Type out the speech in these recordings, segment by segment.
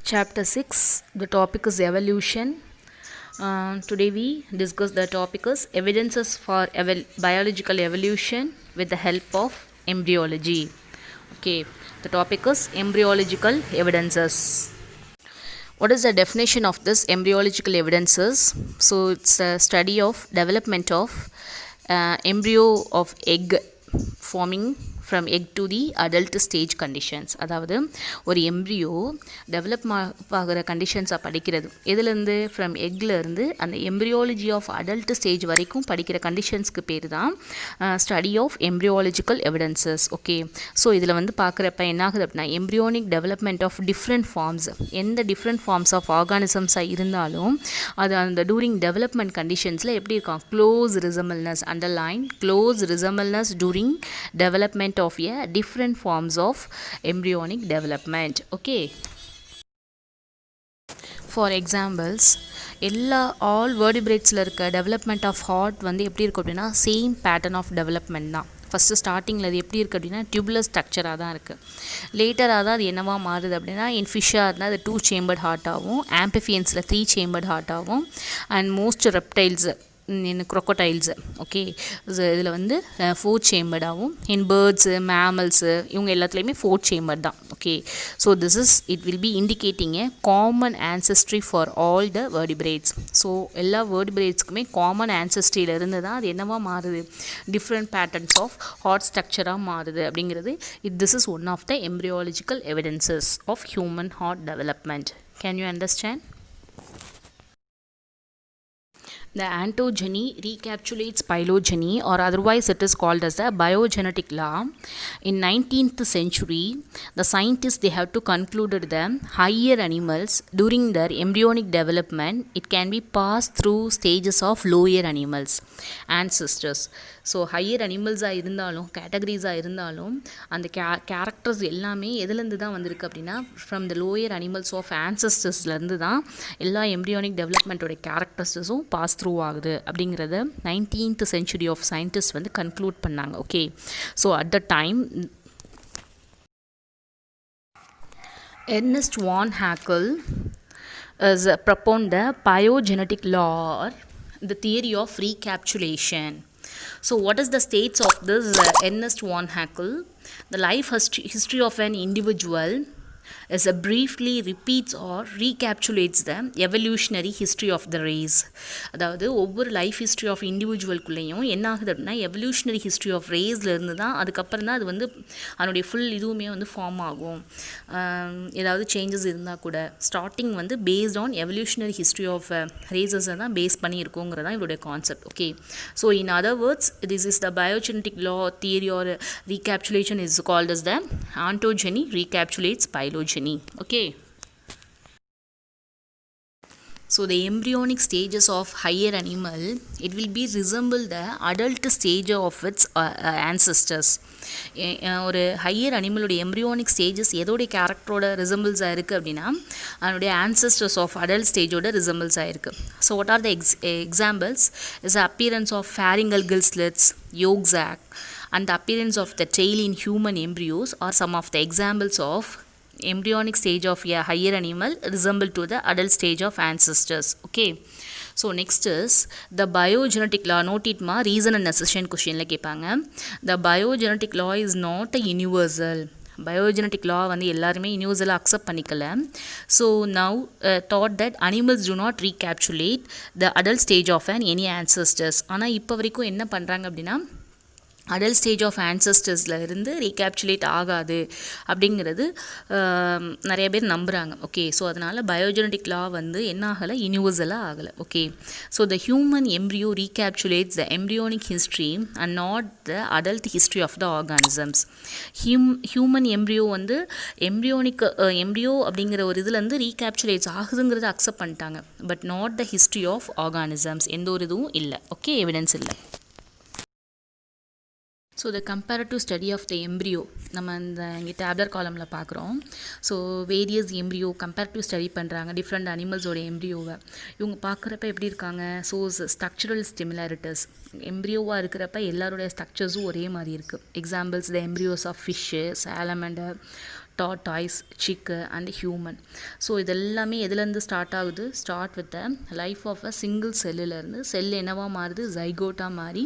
Chapter 6, the topic is evolution. Today we discuss the topic is evidences for biological evolution with the help of embryology. Okay, the topic is embryological evidences. What is the definition of this embryological evidences? So it's a study of development of embryo of egg forming from egg to the adult stage conditions. அதாவது ஒரு embryo develop ஆகிற கண்டிஷன்ஸை படிக்கிறது எதுலேருந்து from எக்லேருந்து அந்த embryology of adult stage வரைக்கும் படிக்கிற கண்டிஷன்ஸ்க்கு பேர் தான் study of embryological evidences. Okay, so இதில் வந்து பார்க்குறப்ப என்ன ஆகுது அப்படின்னா embryonic development of different forms, எந்த டிஃப்ரெண்ட் ஃபார்ம்ஸ் ஆஃப் ஆர்கானிசம்ஸாக இருந்தாலும் அது அந்த டூரிங் டெவலப்மெண்ட் கண்டிஷன்ஸில் எப்படி இருக்கும், close resemblance, underline close resemblance during development of a different forms of embryonic development. Okay, for examples எல்லா ஆல் வேர்டிபிரேட்ஸில் இருக்க டெவலப்மெண்ட் ஆஃப் ஹார்ட் வந்து எப்படி இருக்கும் அப்படின்னா சேம் பேட்டர்ன் ஆஃப் டெவலப்மெண்ட் தான். ஃபஸ்ட்டு ஸ்டார்டிங்கில் அது எப்படி இருக்குது அப்படின்னா டியூபுலர் ஸ்ட்ரக்சராக தான் இருக்குது. லேட்டராக தான் அது என்னவா மாறுது அப்படின்னா இன் ஃபிஷ்ஷாக இருந்தால் அது 2 சேம்பர்ட் ஹார்ட்டாகவும், ஆம்பிஃபியன்ஸில் 3 சேம்பர்ட் ஹார்ட்டாகவும், and most reptiles crocodiles. Okay, இதில் வந்து 4 சேம்பர்டாகவும், இன் பேர்ட்ஸு, மேமல்ஸு இவங்க எல்லாத்துலேயுமே 4 சேம்பர் தான். Okay, so this is it will be indicating a common ancestry for all the vertebrates. So எல்லா வேர்டிபிரேட்ஸ்க்குமே காமன் ஆன்சஸ்ட்ரியிலிருந்து தான் அது என்னவா மாறுது, டிஃப்ரெண்ட் பேட்டர்ன்ஸ் ஆஃப் ஹார்ட் ஸ்ட்ரக்சராக மாறுது அப்படிங்கிறது. This is one of the embryological evidences of human heart development. Can you understand? The ontogeny recapitulates phylogeny, or otherwise it is called as the biogenetic law. In 19th century, the scientists they have to concluded the higher animals during their embryonic development, it can be passed through stages of lower animals, ancestors. So higher அனிமல்ஸாக இருந்தாலும் கேட்டகரிஸாக இருந்தாலும் அந்த characters எல்லாமே எதுலேருந்து தான் வந்திருக்கு அப்படின்னா from the lower animals of ஆன்சஸ்டர்ஸ்லேருந்து தான் எல்லா எம்ப்ரியானிக் டெவலப்மெண்ட்டோட கேரக்டர்ஸஸும் பாஸ் த்ரூ ஆகுது அப்படிங்கிறத 19th century ஆஃப் சயின்டிஸ்ட் வந்து கன்க்ளூட் பண்ணாங்க. Okay, so at the time Ernest von Haeckel is proponed the biogenetic law, or the theory of recapitulation. So what is the states of this Ernest von Haeckel? The life history of an individual is a briefly repeats or recapitulates the evolutionary history of the race. அதாவது ஒவ்வொரு life history of இண்டிவிஜுவல்குள்ளேயும் என்ன ஆகுது அப்படின்னா evolutionary history of ரேஸ்லேருந்து தான் அதுக்கப்புறம் தான் அது வந்து அதனுடைய ஃபுல் இதுவுமே வந்து ஃபார்ம் ஆகும். ஏதாவது சேஞ்சஸ் இருந்தால் கூட ஸ்டார்டிங் வந்து based on evolutionary history of ரேசஸை தான் பேஸ் பண்ணி இருக்குங்கிறது தான் இதோடைய concept. Okay, so in other words this is the biogenetic law theory or recapitulation is called as the ontogeny recapitulates phylogeny. Okay, so the embryonic stages of higher animal, it will be resemble the adult stage of its ancestors. ஒரு higher அனிமலோடைய embryonic stages எதோடைய கேரக்டரோட ரிசம்பிள்ஸாக இருக்குது அப்படின்னா அதனுடைய ancestors of adult ஸ்டேஜோட ரிசம்பிள்ஸாக இருக்குது. So what are the examples is appearance of pharyngeal gill slits, yolk sac, and the appearance of the tail in human embryos are some of the examples of embryonic stage of a higher animal resemble to the adult stage of ancestors. Okay, so next is the biogenetic law. Note it ma, reason and assertion question la kepanga. The biogenetic law is not a universal. Biogenetic law வந்து எல்லாருமே யூனிவர்சலாக accept பண்ணிக்கல. So now thought that animals do not recapitulate the adult stage of an any ancestors. ஆனால் இப்போ வரைக்கும் என்ன பண்ணுறாங்க அப்படின்னா அடல்ட் ஸ்டேஜ் ஆஃப் ஆன்சஸ்டர்ஸில் இருந்து ரீகேப்சுலேட் ஆகாது அப்படிங்கிறது நிறைய பேர் நம்புகிறாங்க. ஓகே, ஸோ அதனால் பயோஜெனட்டிக் லா வந்து என்ன ஆகலை, யூனிவர்சலாக ஆகலை. Okay, so the human embryo recapitulates the embryonic history and not the adult history of the organisms. Human embryo வந்து எம்ப்ரியோ அப்படிங்கிற ஒரு இதுலேருந்து ரீகேப்சுலேட்ஸ் ஆகுதுங்கிறத அக்செப்ட் பண்ணிட்டாங்க. But not the history of organisms, எந்த ஒரு இதுவும் இல்லை. ஓகே, எவிடன்ஸ் இல்லை. So the comparative study of the embryo நம்ம இந்த இங்கே டேப்லர் காலமில் பார்க்குறோம். So various embryo comparative study பண்ணுறாங்க டிஃப்ரெண்ட் அனிமல்ஸோட எம்ப்ரியோவை. இவங்க பார்க்குறப்ப எப்படி இருக்காங்க, ஸோ ஸ்ட்ரக்சரல் சிமிலாரிட்டிஸ் எம்ப்ரியோவாக இருக்கிறப்ப எல்லாருடைய ஸ்ட்ரக்சர்ஸும் ஒரே மாதிரி இருக்குது. Examples the embryos of fish, salamander, tortoise, chick and human. So இதெல்லாமே எதுலேருந்து ஸ்டார்ட் ஆகுது? Start with the life of a single செல்லுலேருந்து செல் என்னவா மாறுது? ஜைகோட்டாக மாறி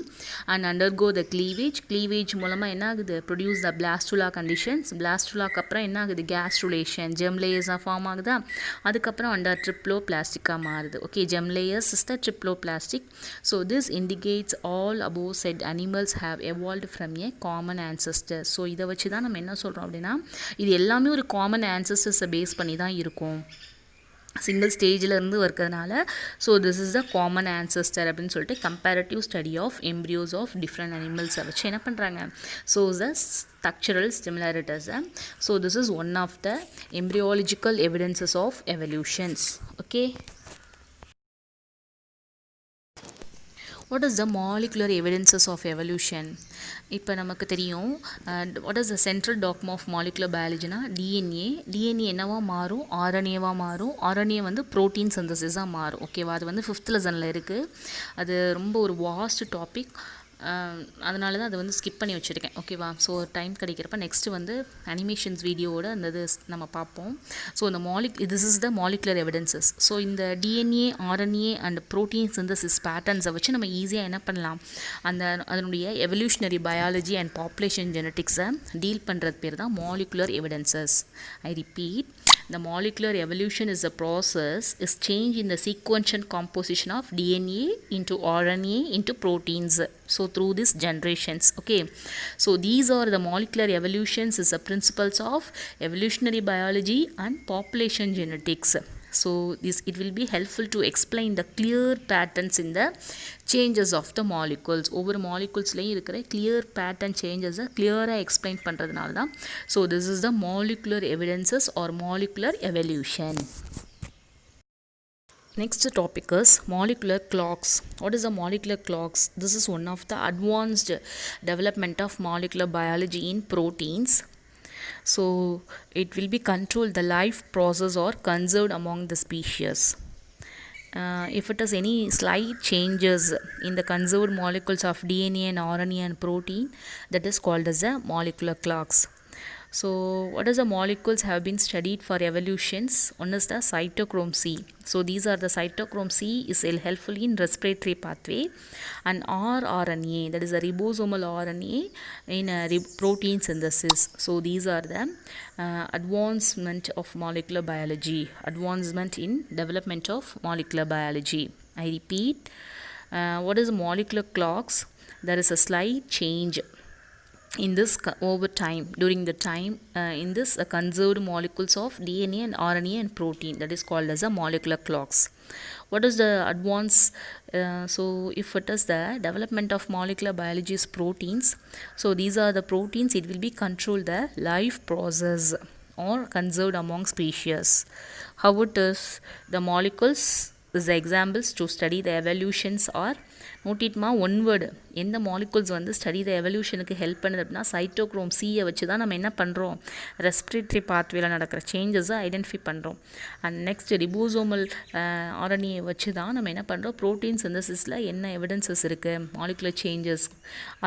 அண்ட் அண்டர்கோ த க்ளீவேஜ் மூலமாக என்ன ஆகுது? Produce the blastula conditions. பிளாஸ்டுலாக்கு அப்புறம் என்ன ஆகுது? கேஸ்ட்ருலேஷன், ஜெம் லேயர்ஸாக ஃபார்ம் ஆகுதா? அதுக்கப்புறம் அண்டர் ட்ரிப்ளோ பிளாஸ்டிக்காக மாறுது. Okay, germ layers is the triploblastic. So this indicates all above said animals have evolved from a common ancestor. ஸோ இதை வச்சு தான் நம்ம என்ன சொல்கிறோம் அப்படின்னா, இது எல்லாமே ஒரு காமன் ஆன்சஸ்டர்ஸை பேஸ் பண்ணி தான் இருக்கும், சிங்கிள் ஸ்டேஜில் இருந்து இருக்கிறதுனால. So this is the common ancestor அப்படின்னு சொல்லிட்டு comparative study of embryos of different அனிமல்ஸை வச்சு என்ன பண்ணுறாங்க? ஸோ த ஸ்ட்ரக்சரல் சிமிலாரிட்டிஸை. So this is one of the embryological evidences of evolutions. Okay, what is the molecular evidences of evolution? இப்போ நமக்கு தெரியும் what is the central dogma of molecular biologyனா DNA என்னவா மாறும்? ஆர்என்ஏவா மாறும். ஆர்என்ஏ வந்து ப்ரோட்டீன் சிந்தசிஸாக மாறும். ஓகேவா? அது வந்து 5th லெசனில் இருக்குது. அது ரொம்ப ஒரு வாஸ்ட் டாபிக், அதனால தான் அதை வந்து ஸ்கிப் பண்ணி வச்சுருக்கேன். ஓகேவா? ஸோ டைம் கிடைக்கிறப்ப நெக்ஸ்ட்டு வந்து அனிமேஷன்ஸ் வீடியோவோட அந்த இது நம்ம பார்ப்போம். ஸோ இந்த this is the molecular evidences. So இந்த DNA, RNA and protein synthesis பேட்டர்ன்ஸை வச்சு நம்ம ஈஸியாக என்ன பண்ணலாம்? அதனுடைய எவல்யூஷனரி பயாலஜி அண்ட் பாப்புலேஷன் ஜெனட்டிக்ஸை டீல் பண்ணுறது பேர் தான் molecular evidences. I repeat, the molecular evolution is a process, is change in the sequential composition of DNA into RNA into proteins. So through these generations. Okay, so these are the molecular evolutions is the principles of evolutionary biology and population genetics. So it will be helpful to explain the clear patterns in the changes of the molecules. ஒவ்வொரு மாலிகுல்ஸ்லையும் இருக்கிற clear pattern changes clear-ஆக explain பண்ணுறதுனால தான். So this is the molecular evidences or molecular evolution. Next topic is molecular clocks. What is the molecular clocks? This is one of the advanced development of molecular biology in proteins. So it will be control the life process or conserved among the species. If it is any slight changes in the conserved molecules of DNA and RNA and protein, that is called as the molecular clocks. So what is the molecules have been studied for evolutions? One is the cytochrome C. So these are the cytochrome C is helpful in respiratory pathway, and rRNA, that is a ribosomal RNA in protein synthesis. So these are the advancement of molecular biology, advancement in development of molecular biology. I repeat, what is molecular clocks? There is a slight change in this over time, during the time in this conserved molecules of DNA and RNA and protein, that is called as a molecular clocks. What is the advance? So if it is the development of molecular biology is proteins, so these are the proteins, it will be control the life process or conserved among species. How it is the molecules is the examples to study the evolutions are நோட்டிட்மா one word. எந்த molecules வந்து study the எவல்யூஷனுக்கு help பண்ணுது அப்படின்னா cytochrome சியை வச்சு தான் நம்ம என்ன பண்ணுறோம்? ரெஸ்பிரேட்டரி பாத்வேல நடக்கிற சேஞ்சஸை ஐடென்டிஃபை பண்ணுறோம். அண்ட் நெக்ஸ்ட் ரிபோசோமல் ஆர்என்ஏ வச்சு தான் நம்ம என்ன பண்ணுறோம்? ப்ரோட்டீன் சிந்தசிஸில் என்ன எவிடன்சஸ் இருக்குது, மாலிகுலர் சேஞ்சஸ்,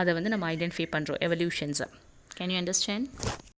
அதை வந்து நம்ம ஐடென்டிஃபை பண்ணுறோம் எவல்யூஷன்ஸை. Can you understand?